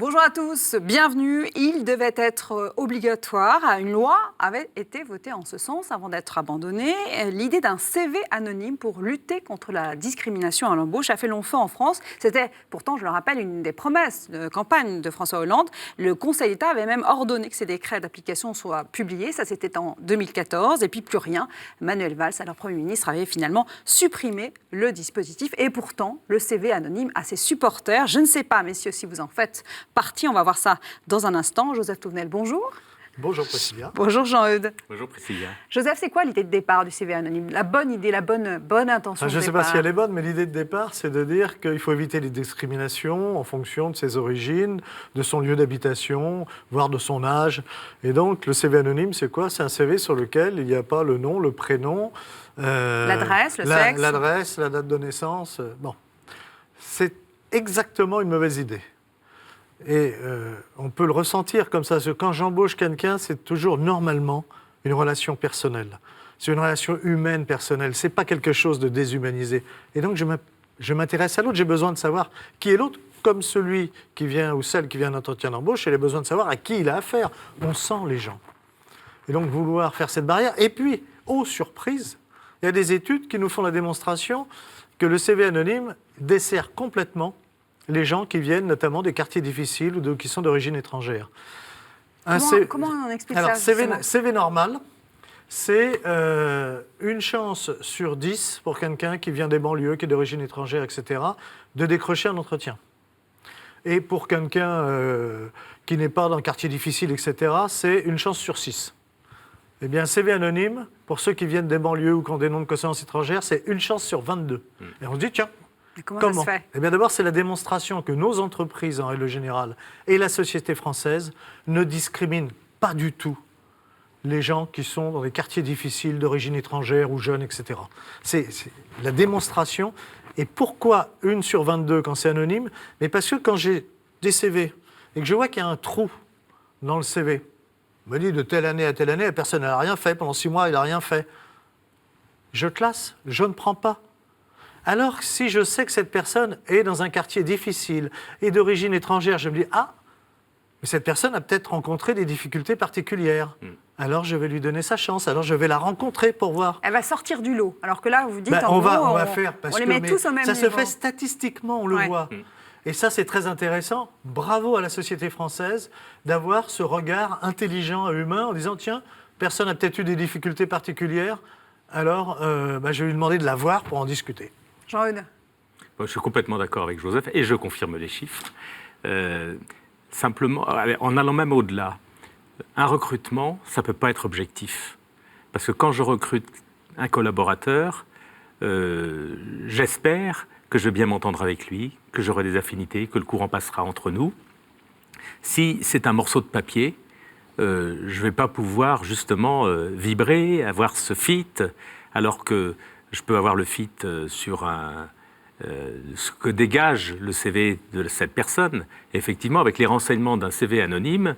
Bonjour à tous, bienvenue. Il devait être obligatoire. Une loi avait été votée en ce sens avant d'être abandonnée. L'idée d'un CV anonyme pour lutter contre la discrimination à l'embauche a fait long feu en France. C'était pourtant, je le rappelle, une des promesses de campagne de François Hollande. Le Conseil d'État avait même ordonné que ces décrets d'application soient publiés. Ça, c'était en 2014. Et puis plus rien. Manuel Valls, alors Premier ministre, avait finalement supprimé le dispositif. Et pourtant, le CV anonyme a ses supporters. Je ne sais pas, messieurs, si vous en faites partie. On va voir ça dans un instant. Joseph Touvenel, bonjour. Bonjour Priscilla. Bonjour Jean-Eudes. Bonjour Priscilla. Joseph, c'est quoi l'idée de départ du CV anonyme? La bonne idée, la bonne intention de Je ne sais départ. pas si elle est bonne, mais l'idée de départ, c'est de dire qu'il faut éviter les discriminations en fonction de ses origines, de son lieu d'habitation, voire de son âge. Et donc, le CV anonyme, c'est quoi? C'est un CV sur lequel il n'y a pas le nom, le prénom, l'adresse, le sexe. L'adresse, la date de naissance. Bon, c'est exactement une mauvaise idée. Et on peut le ressentir comme ça. Parce que quand j'embauche quelqu'un, c'est toujours normalement une relation personnelle. C'est une relation humaine personnelle. Ce n'est pas quelque chose de déshumanisé. Et donc, je m'intéresse à l'autre. J'ai besoin de savoir qui est l'autre, comme celui qui vient ou celle qui vient d'entretien d'embauche. Elle a besoin de savoir à qui il a affaire. On sent les gens. Et donc, vouloir faire cette barrière. Et puis, oh surprise, il y a des études qui nous font la démonstration que le CV anonyme dessert complètement les gens qui viennent notamment des quartiers difficiles ou qui sont d'origine étrangère. Comment on explique Alors, ça CV normal, c'est une chance sur 10 pour quelqu'un qui vient des banlieues, qui est d'origine étrangère, etc., de décrocher un entretien. Et pour quelqu'un qui n'est pas dans un quartier difficile, etc., c'est une chance sur 6. Eh bien, CV anonyme, pour ceux qui viennent des banlieues ou qui ont des noms de consonance étrangères, c'est une chance sur 22. Et on se dit, tiens, comment ça se fait? Eh bien, d'abord, c'est la démonstration que nos entreprises, en règle générale, et la société française ne discriminent pas du tout les gens qui sont dans des quartiers difficiles, d'origine étrangère ou jeunes, etc. C'est la démonstration. Et pourquoi une sur 22 quand c'est anonyme? Mais parce que quand j'ai des CV et que je vois qu'il y a un trou dans le CV, on me dit de telle année à telle année, la personne n'a rien fait, pendant 6 mois, il n'a rien fait. Je classe, je ne prends pas. Alors, si je sais que cette personne est dans un quartier difficile et d'origine étrangère, je me dis « Ah, mais cette personne a peut-être rencontré des difficultés particulières. Alors, je vais lui donner sa chance. Alors, je vais la rencontrer pour voir. » Elle va sortir du lot. Alors que là, vous dites, on va faire, parce on les que met tous au même ça niveau. se fait statistiquement, on le voit. Et ça, c'est très intéressant. Bravo à la société française d'avoir ce regard intelligent et humain en disant « Tiens, personne a peut-être eu des difficultés particulières. Alors, je vais lui demander de la voir pour en discuter. » Jean-Eudes. Je suis complètement d'accord avec Joseph et je confirme les chiffres. Simplement, en allant même au-delà, un recrutement, ça ne peut pas être objectif. Parce que quand je recrute un collaborateur, j'espère que je vais bien m'entendre avec lui, que j'aurai des affinités, que le courant passera entre nous. Si c'est un morceau de papier, je ne vais pas pouvoir justement vibrer, avoir ce fit, alors que je peux avoir le fit sur ce que dégage le CV de cette personne. Effectivement, avec les renseignements d'un CV anonyme,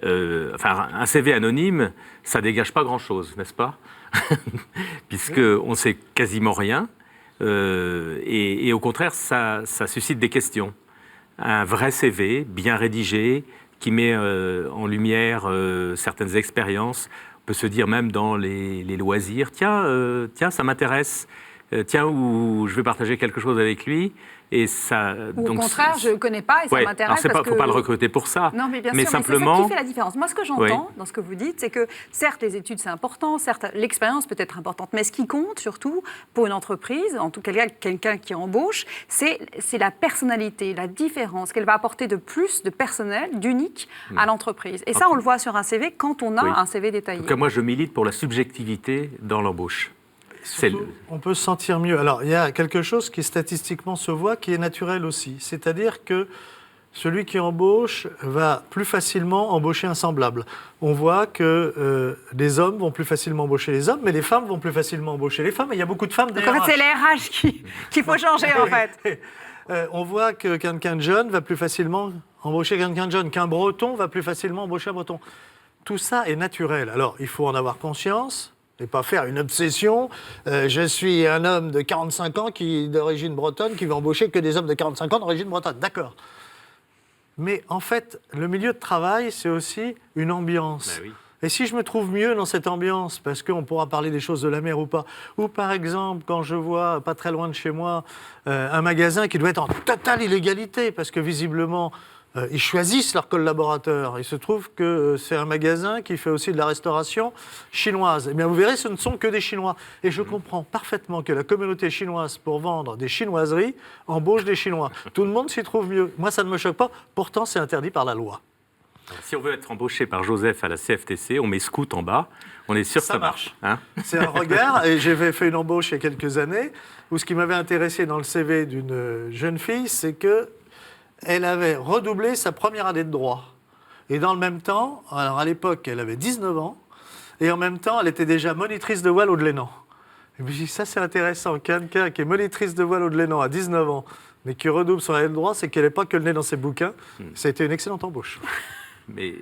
un CV anonyme, ça ne dégage pas grand-chose, n'est-ce pas? Puisqu'on ne sait quasiment rien. Et au contraire, ça suscite des questions. Un vrai CV, bien rédigé, qui met en lumière certaines expériences, on peut se dire même dans les loisirs, tiens, ça m'intéresse, ou je vais partager quelque chose avec lui. Et ça, ou au contraire, je ne connais pas et ça m'intéresse. Il ne faut pas le recruter pour ça. Non, mais bien sûr, simplement... c'est ça qui fait la différence. Moi, ce que j'entends dans ce que vous dites, c'est que certes, les études, c'est important, certes, l'expérience peut être importante, mais ce qui compte surtout pour une entreprise, en tout cas quelqu'un qui embauche, c'est la personnalité, la différence qu'elle va apporter de plus de personnel, d'unique à l'entreprise. Et ça, on le voit sur un CV quand on a un CV détaillé. En tout cas, moi, je milite pour la subjectivité dans l'embauche. On peut se sentir mieux. Alors, il y a quelque chose qui statistiquement se voit, qui est naturel aussi. C'est-à-dire que celui qui embauche va plus facilement embaucher un semblable. On voit que les hommes vont plus facilement embaucher les hommes, mais les femmes vont plus facilement embaucher les femmes. Et il y a beaucoup de femmes des RH. Donc en fait, c'est les RH qu'il faut changer, en fait. On voit que quelqu'un de jeune va plus facilement embaucher quelqu'un de jeune, qu'un breton va plus facilement embaucher un breton. Tout ça est naturel. Alors, il faut en avoir conscience. Et pas faire une obsession. Je suis un homme de 45 ans d'origine bretonne qui va embaucher que des hommes de 45 ans d'origine bretonne. D'accord. Mais en fait, le milieu de travail, c'est aussi une ambiance. Ben oui. Et si je me trouve mieux dans cette ambiance, parce qu'on pourra parler des choses de la mer ou pas, ou par exemple, quand je vois, pas très loin de chez moi, un magasin qui doit être en totale illégalité, parce que visiblement, ils choisissent leurs collaborateurs. Il se trouve que c'est un magasin qui fait aussi de la restauration chinoise. Eh bien, vous verrez, ce ne sont que des Chinois. Et je comprends parfaitement que la communauté chinoise, pour vendre des chinoiseries, embauche des Chinois. Tout le monde s'y trouve mieux. Moi, ça ne me choque pas. Pourtant, c'est interdit par la loi. Si on veut être embauché par Joseph à la CFTC, on met scout en bas, on est sûr que ça marche. Hein. C'est un regard, et j'avais fait une embauche il y a quelques années, où ce qui m'avait intéressé dans le CV d'une jeune fille, c'est qu'elle avait redoublé sa première année de droit. Et dans le même temps, alors à l'époque, elle avait 19 ans, et en même temps, elle était déjà monitrice de voile au Dlénan. Et puis ça, c'est intéressant. Quelqu'un qui est monitrice de voile au Dlénan à 19 ans, mais qui redouble son année de droit, c'est qu'elle n'est pas que le nez dans ses bouquins. Ça a été une excellente embauche. Mais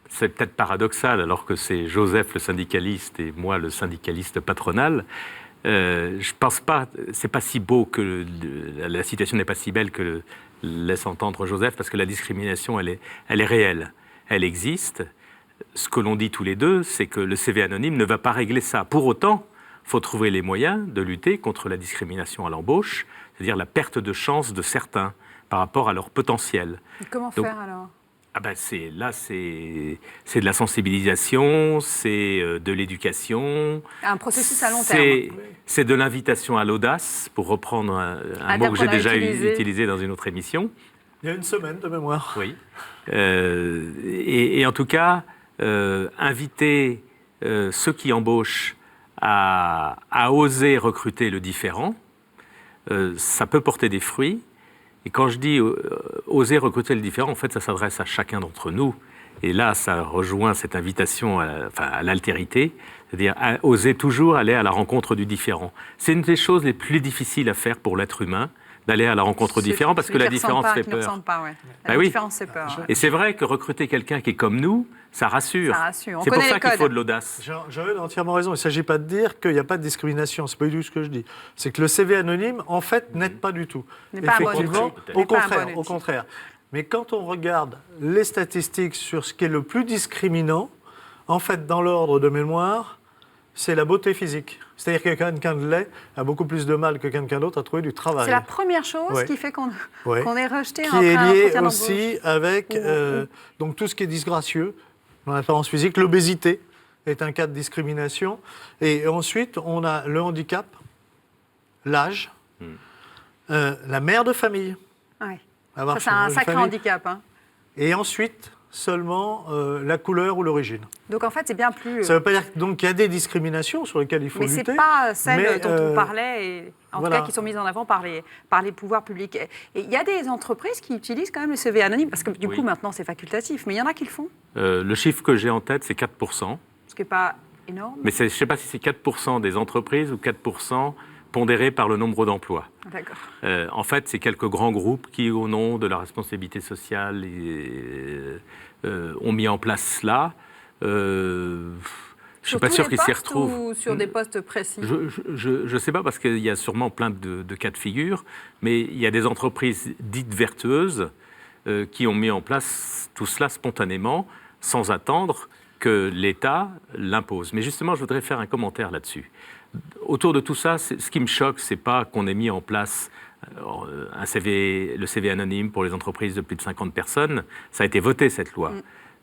c'est peut-être paradoxal, alors que c'est Joseph le syndicaliste et moi le syndicaliste patronal. Je pense pas, c'est pas si beau que la situation n'est pas si belle que laisse entendre Joseph, parce que la discrimination, elle est réelle, elle existe. Ce que l'on dit tous les deux, c'est que le CV anonyme ne va pas régler ça. Pour autant, il faut trouver les moyens de lutter contre la discrimination à l'embauche, c'est-à-dire la perte de chance de certains par rapport à leur potentiel. Et comment faire alors ? Ah ben c'est de la sensibilisation, c'est de l'éducation. Un processus à long terme. C'est de l'invitation à l'audace, pour reprendre un mot que j'ai déjà utilisé dans une autre émission. Il y a une semaine de mémoire. Oui. Et en tout cas, inviter ceux qui embauchent à oser recruter le différent, ça peut porter des fruits. Et quand je dis oser recruter le différent, en fait, ça s'adresse à chacun d'entre nous. Et là, ça rejoint cette invitation à l'altérité, c'est-à-dire à oser toujours aller à la rencontre du différent. C'est une des choses les plus difficiles à faire pour l'être humain, d'aller à la rencontre du différent, parce que la différence fait peur. La différence fait peur. Et c'est vrai que recruter quelqu'un qui est comme nous, ça rassure. Ça rassure. C'est pour ça qu'il faut de l'audace. J'avais entièrement raison. Il ne s'agit pas de dire qu'il n'y a pas de discrimination. Ce n'est pas du tout ce que je dis. C'est que le CV anonyme, en fait, n'aide pas du tout. Effectivement, au contraire. Mais quand on regarde les statistiques sur ce qui est le plus discriminant, en fait, dans l'ordre de mémoire, c'est la beauté physique. C'est-à-dire que quelqu'un de laid a beaucoup plus de mal que quelqu'un d'autre à trouver du travail. C'est la première chose qui fait qu'on est rejeté qui est liée aussi avec donc tout ce qui est disgracieux dans l'apparence physique. L'obésité est un cas de discrimination. Et ensuite, on a le handicap, l'âge, la mère de famille. Ouais. Ça, c'est un sacré handicap. Hein. Et ensuite, seulement la couleur ou l'origine. Donc en fait, c'est bien plus... Ça ne veut pas dire qu'il y a des discriminations sur lesquelles il faut lutter. Mais ce n'est pas celles dont on parlait, et en tout cas qui sont mises en avant par les pouvoirs publics. Et il y a des entreprises qui utilisent quand même le CV anonyme, parce que du coup, maintenant, c'est facultatif. Mais il y en a qui le font. Le chiffre que j'ai en tête, c'est 4%. Ce qui n'est pas énorme. Mais je ne sais pas si c'est 4% des entreprises ou 4% pondéré par le nombre d'emplois. D'accord. En fait, c'est quelques grands groupes qui, au nom de la responsabilité sociale, ont mis en place cela. Je ne suis pas sûr qu'ils s'y retrouvent. Ou sur des postes précis? Je ne sais pas, parce qu'il y a sûrement plein de cas de figure, mais il y a des entreprises dites vertueuses qui ont mis en place tout cela spontanément, sans attendre que l'État l'impose. Mais justement, je voudrais faire un commentaire là-dessus. Autour de tout ça, ce qui me choque, ce n'est pas qu'on ait mis en place le CV anonyme pour les entreprises de plus de 50 personnes. Ça a été voté, cette loi.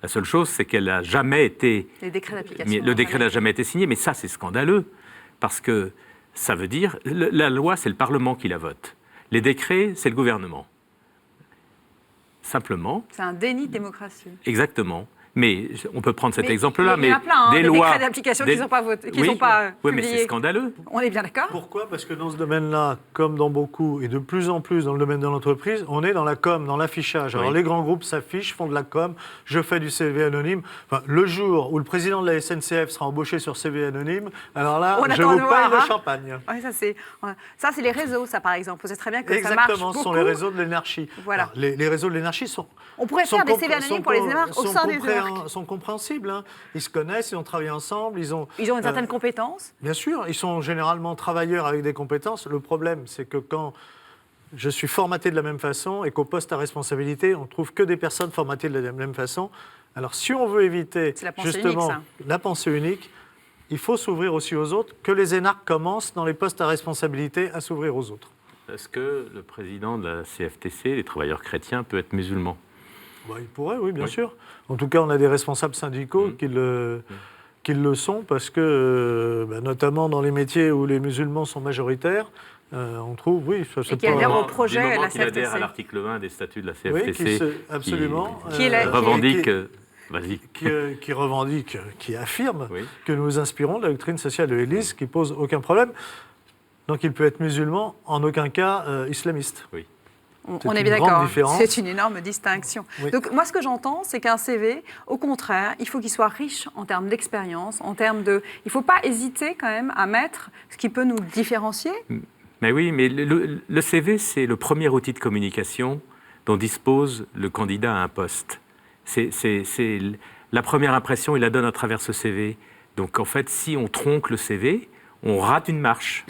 La seule chose, c'est qu'elle n'a jamais été... Les décrets d'application. Le décret n'a jamais été signé, mais ça, c'est scandaleux. Parce que ça veut dire... La loi, c'est le Parlement qui la vote. Les décrets, c'est le gouvernement. Simplement... C'est un déni de démocratie. Exactement. Mais on peut prendre cet exemple-là. Il y en a plein, des décrets d'application qui ne sont pas votés, qui sont pas publiés. Oui, mais c'est scandaleux. On est bien d'accord. Pourquoi ? Parce que dans ce domaine-là, comme dans beaucoup, et de plus en plus dans le domaine de l'entreprise, on est dans la com, dans l'affichage. Alors les grands groupes s'affichent, font de la com, je fais du CV anonyme. Enfin, le jour où le président de la SNCF sera embauché sur CV anonyme, alors là, je vous paye le champagne. Oui, ça, c'est les réseaux, ça, par exemple. Vous savez très bien que exactement, ça marche beaucoup. Ce sont les réseaux de l'énarchie. Voilà. Les réseaux de l'énarchie sont... On pourrait faire des CV anonymes pour les énarques au sein des énarques. Sont compréhensibles. Hein. Ils se connaissent, ils ont travaillé ensemble. Ils ont une certaine compétence. Bien sûr, ils sont généralement travailleurs avec des compétences. Le problème, c'est que quand je suis formaté de la même façon et qu'au poste à responsabilité, on trouve que des personnes formatées de la même façon. Alors, si on veut éviter C'est la pensée justement unique, ça. la pensée unique, il faut s'ouvrir aussi aux autres, que les énarques commencent dans les postes à responsabilité à s'ouvrir aux autres. Est-ce que le président de la CFTC, les travailleurs chrétiens, peut être musulman? Bah, il pourrait, oui, bien Oui. sûr. En tout cas, on a des responsables syndicaux qui le sont parce que, notamment dans les métiers où les musulmans sont majoritaires, on trouve, oui, ça c'est qui adhèrent pas... au projet Du moment de la qu'il adhère CFTC. à l'article 1 des statuts de la Oui, CFTC, absolument. Qui est la- revendique... Vas-y. Qui revendique, qui affirme Oui. que nous nous inspirons de la doctrine sociale de l'Église, qui pose aucun problème. Donc il peut être musulman, en aucun cas islamiste. Oui. C'est On est une bien grande d'accord. différence. C'est une énorme distinction. Oui. Donc moi, ce que j'entends, c'est qu'un CV, au contraire, il faut qu'il soit riche en termes d'expérience, en termes de... Il ne faut pas hésiter quand même à mettre ce qui peut nous différencier. Mais oui, mais le CV, c'est le premier outil de communication dont dispose le candidat à un poste. C'est la première impression, il la donne à travers ce CV. Donc en fait, si on tronque le CV, on rate une marche.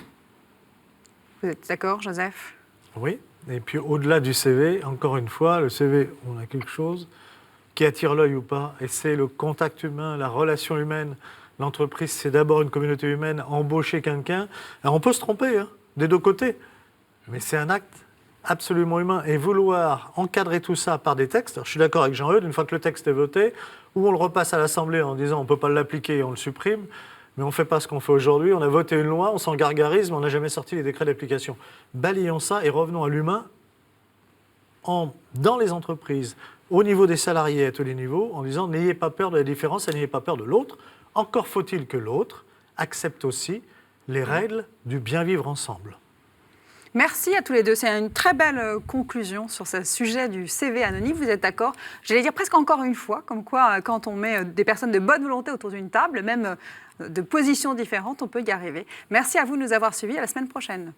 Vous êtes d'accord, Joseph? Oui. Et puis au-delà du CV, encore une fois, le CV, on a quelque chose qui attire l'œil ou pas, et c'est le contact humain, la relation humaine. L'entreprise, c'est d'abord une communauté humaine, embaucher quelqu'un. Alors on peut se tromper, hein, des deux côtés, mais c'est un acte absolument humain. Et vouloir encadrer tout ça par des textes, alors je suis d'accord avec Jean-Eudes, une fois que le texte est voté, ou on le repasse à l'Assemblée en disant on ne peut pas l'appliquer et on le supprime, mais on ne fait pas ce qu'on fait aujourd'hui. On a voté une loi, on s'en gargarise, mais on n'a jamais sorti les décrets d'application. Balayons ça et revenons à l'humain dans les entreprises, au niveau des salariés à tous les niveaux, en disant n'ayez pas peur de la différence et n'ayez pas peur de l'autre. Encore faut-il que l'autre accepte aussi les règles du bien vivre ensemble. Merci à tous les deux. C'est une très belle conclusion sur ce sujet du CV anonyme. Vous êtes d'accord? J'allais dire presque encore une fois, comme quoi quand on met des personnes de bonne volonté autour d'une table, même de positions différentes, on peut y arriver. Merci à vous de nous avoir suivis. À la semaine prochaine.